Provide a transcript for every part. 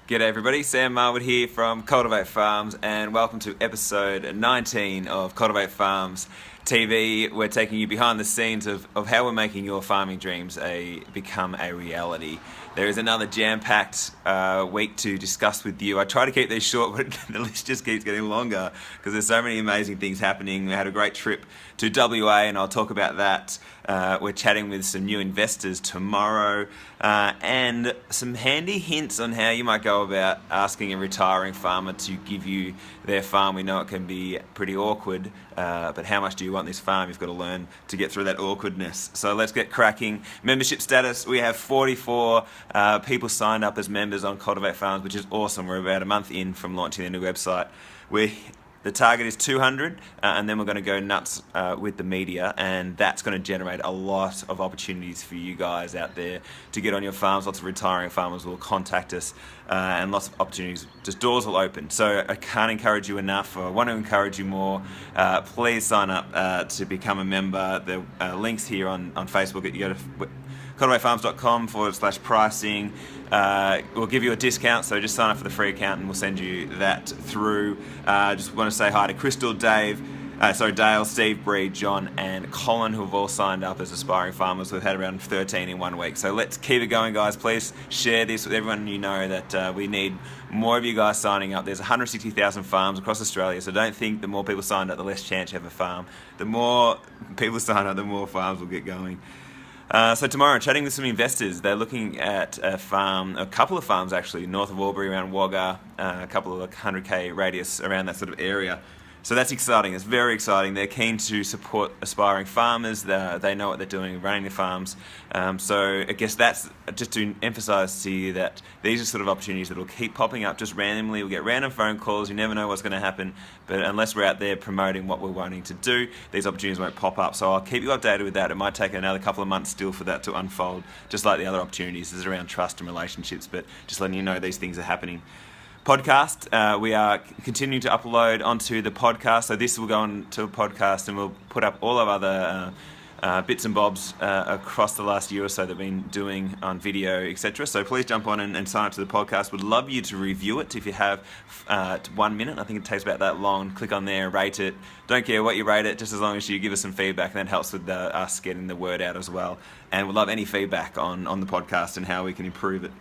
G'day everybody, Sam Marwood here from Cultivate Farms, and welcome to episode 19 of Cultivate Farms TV. We're taking you behind the scenes of how we're making your farming dreams become a reality. There is another jam-packed week to discuss with you. I try to keep these short, but the list just keeps getting longer because there's so many amazing things happening. We had a great trip to WA, and I'll talk about that. We're chatting with some new investors tomorrow, and some handy hints on how you might go about asking a retiring farmer to give you their farm. We know it can be pretty awkward, but how much do you want this farm? You've got to learn to get through that awkwardness. So let's get cracking. Membership status, we have 44 people signed up as members on Cultivate Farms, which is awesome. We're about a month in from launching the new website. The target is 200, and then we're going to go nuts with the media, and that's going to generate a lot of opportunities for you guys out there to get on your farms. Lots of retiring farmers will contact us, and lots of opportunities. Just doors will open. So I can't encourage you enough. I want to encourage you more. Please sign up to become a member. The links here on Facebook. You go to cultivatefarms.com/pricing. We'll give you a discount, so just sign up for the free account and we'll send you that through. Just want to say hi to Crystal, Dale, Steve, Bree, John and Colin, who have all signed up as aspiring farmers. We've had around 13 in 1 week. So let's keep it going, guys. Please share this with everyone you know, that we need more of you guys signing up. There's 160,000 farms across Australia, so don't think the more people sign up, the less chance you have a farm. The more people sign up, the more farms will get going. So tomorrow, chatting with some investors. They're looking at a couple of farms actually, north of Albury around Wagga, a couple of 100k radius around that sort of area. So that's exciting. It's very exciting. They're keen to support aspiring farmers. They know what they're doing, running their farms. So I guess that's just to emphasise to you that these are sort of opportunities that will keep popping up just randomly. We'll get random phone calls. You never know what's going to happen. But unless we're out there promoting what we're wanting to do, these opportunities won't pop up. So I'll keep you updated with that. It might take another couple of months still for that to unfold, just like the other opportunities. This is around trust and relationships, but just letting you know these things are happening. Podcast, we are continuing to upload onto the podcast, so this will go on to a podcast and we'll put up all of other bits and bobs across the last year or so that we've been doing on video, etc. So please jump on and sign up to the podcast. Would love you to review it if you have 1 minute. I think it takes about that long. Click on there, rate it. Don't care what you rate it, just as long as you give us some feedback, and that helps with us getting the word out as well. And we'd love any feedback on the podcast and how we can improve it.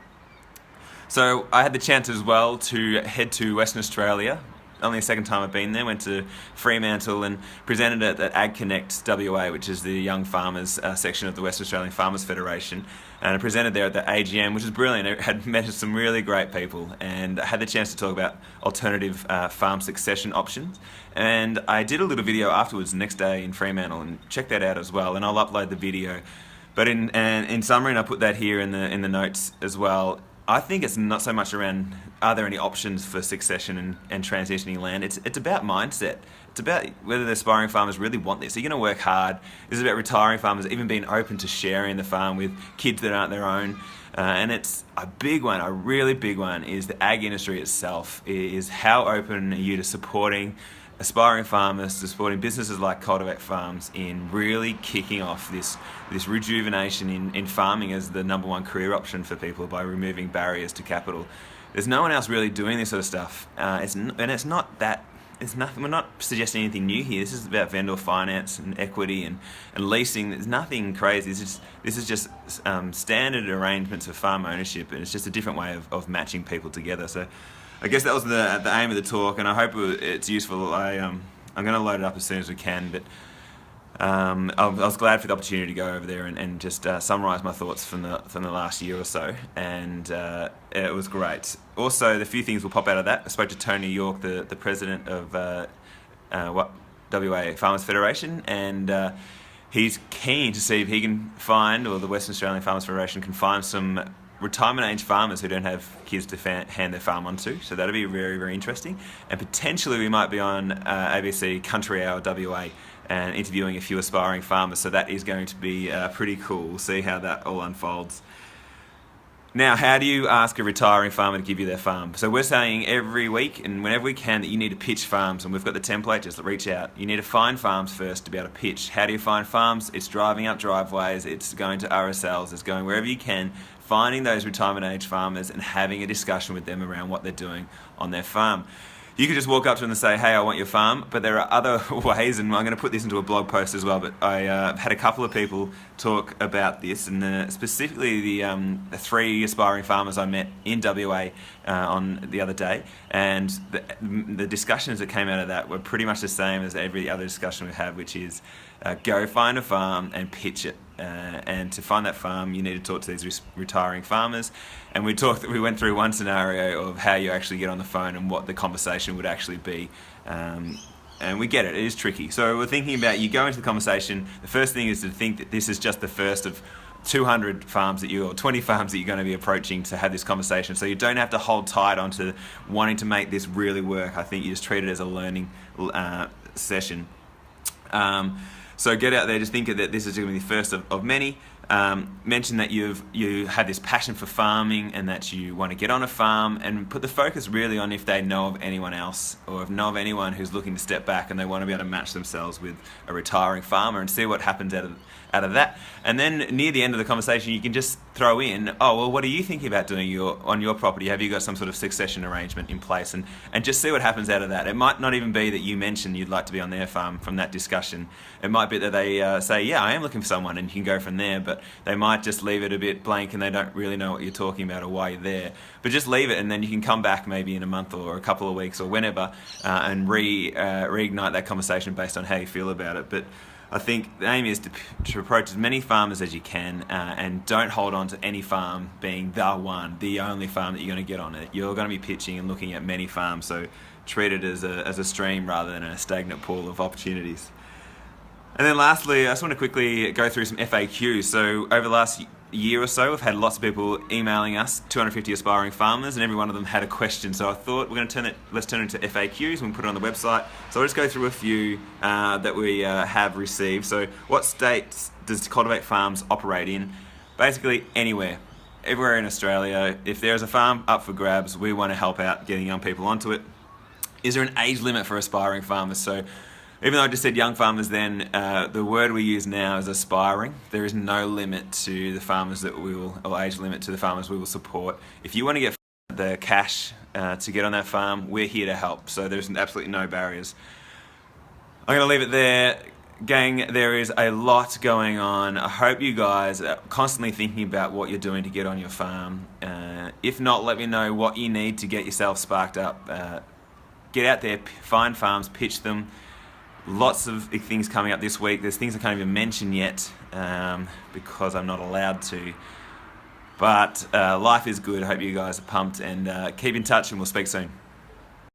So I had the chance as well to head to Western Australia. Only the second time I've been there. Went to Fremantle and presented at Ag Connect WA, which is the young farmers section of the Western Australian Farmers Federation. And I presented there at the AGM, which was brilliant. I had met some really great people, and I had the chance to talk about alternative farm succession options. And I did a little video afterwards the next day in Fremantle, and check that out as well. And I'll upload the video. But in summary, and I put that here in the notes as well, I think it's not so much around are there any options for succession and transitioning land. It's about mindset. It's about whether the aspiring farmers really want this. Are you going to work hard? This is about retiring farmers even being open to sharing the farm with kids that aren't their own. And it's a big one, a really big one, is the ag industry itself. Is how open are you to supporting aspiring farmers, to supporting businesses like Cultivate Farms in really kicking off this rejuvenation in farming as the #1 career option for people by removing barriers to capital. There's no one else really doing this sort of stuff, we're not suggesting anything new here. This is about vendor finance and equity and leasing. There's nothing crazy. This is just standard arrangements for farm ownership, and it's just a different way of matching people together. So I guess that was the aim of the talk, and I hope it's useful. I'm going to load it up as soon as we can, but I was glad for the opportunity to go over there and just summarise my thoughts from the last year or so, and it was great. Also, the few things will pop out of that. I spoke to Tony York, the president of WA Farmers Federation, and he's keen to see if he can find, or the Western Australian Farmers Federation can find, some retirement age farmers who don't have kids to hand their farm onto. So that'll be very, very interesting. And potentially we might be on ABC Country Hour WA and interviewing a few aspiring farmers. So that is going to be pretty cool. We'll see how that all unfolds. Now, how do you ask a retiring farmer to give you their farm? So we're saying every week and whenever we can that you need to pitch farms, and we've got the template, just reach out. You need to find farms first to be able to pitch. How do you find farms? It's driving up driveways, it's going to RSLs, it's going wherever you can, finding those retirement age farmers and having a discussion with them around what they're doing on their farm. You could just walk up to them and say, hey, I want your farm, but there are other ways, and I'm going to put this into a blog post as well, but I had a couple of people talk about this, and specifically the 3 aspiring farmers I met in WA on the other day, and the discussions that came out of that were pretty much the same as every other discussion we've had, which is go find a farm and pitch it. And to find that farm, you need to talk to these retiring farmers. And we went through one scenario of how you actually get on the phone and what the conversation would actually be. And we get it, it is tricky. So we're thinking about, you go into the conversation, the first thing is to think that this is just the first of 200 farms or 20 farms that you're going to be approaching to have this conversation. So you don't have to hold tight onto wanting to make this really work. I think you just treat it as a learning session. So get out there, just think that this is going to be the first of many. Mention that you have this passion for farming and that you want to get on a farm, and put the focus really on if they know of anyone else or know of anyone who's looking to step back and they want to be able to match themselves with a retiring farmer, and see what happens out of that. And then near the end of the conversation, you can just throw in, oh, well, what are you thinking about doing on your property? Have you got some sort of succession arrangement in place? And just see what happens out of that. It might not even be that you mention you'd like to be on their farm from that discussion. It might be that they say, yeah, I am looking for someone, and you can go from there. But they might just leave it a bit blank and they don't really know what you're talking about or why you're there. But just leave it, and then you can come back maybe in a month or a couple of weeks or whenever and reignite that conversation based on how you feel about it. But I think the aim is to approach as many farmers as you can, and don't hold on to any farm being the only farm that you're going to get on it. You're going to be pitching and looking at many farms, so treat it as a stream rather than a stagnant pool of opportunities. And then lastly, I just want to quickly go through some FAQs. So over the last year or so, we've had lots of people emailing us, 250 aspiring farmers, and every one of them had a question. So I thought let's turn it into FAQs and put it on the website. So I'll just go through a few that we have received. So what states does Cultivate Farms operate in? Basically anywhere. Everywhere in Australia. If there's a farm up for grabs, we want to help out getting young people onto it. Is there an age limit for aspiring farmers? So even though I just said young farmers then, the word we use now is aspiring. There is no limit to the farmers or age limit to the farmers we will support. If you want to get the cash to get on that farm, we're here to help. So there's absolutely no barriers. I'm going to leave it there. Gang, there is a lot going on. I hope you guys are constantly thinking about what you're doing to get on your farm. If not, let me know what you need to get yourself sparked up. Get out there, find farms, pitch them. Lots of things coming up this week. There's things I can't even mention yet because I'm not allowed to. But life is good. I hope you guys are pumped, and keep in touch, and we'll speak soon.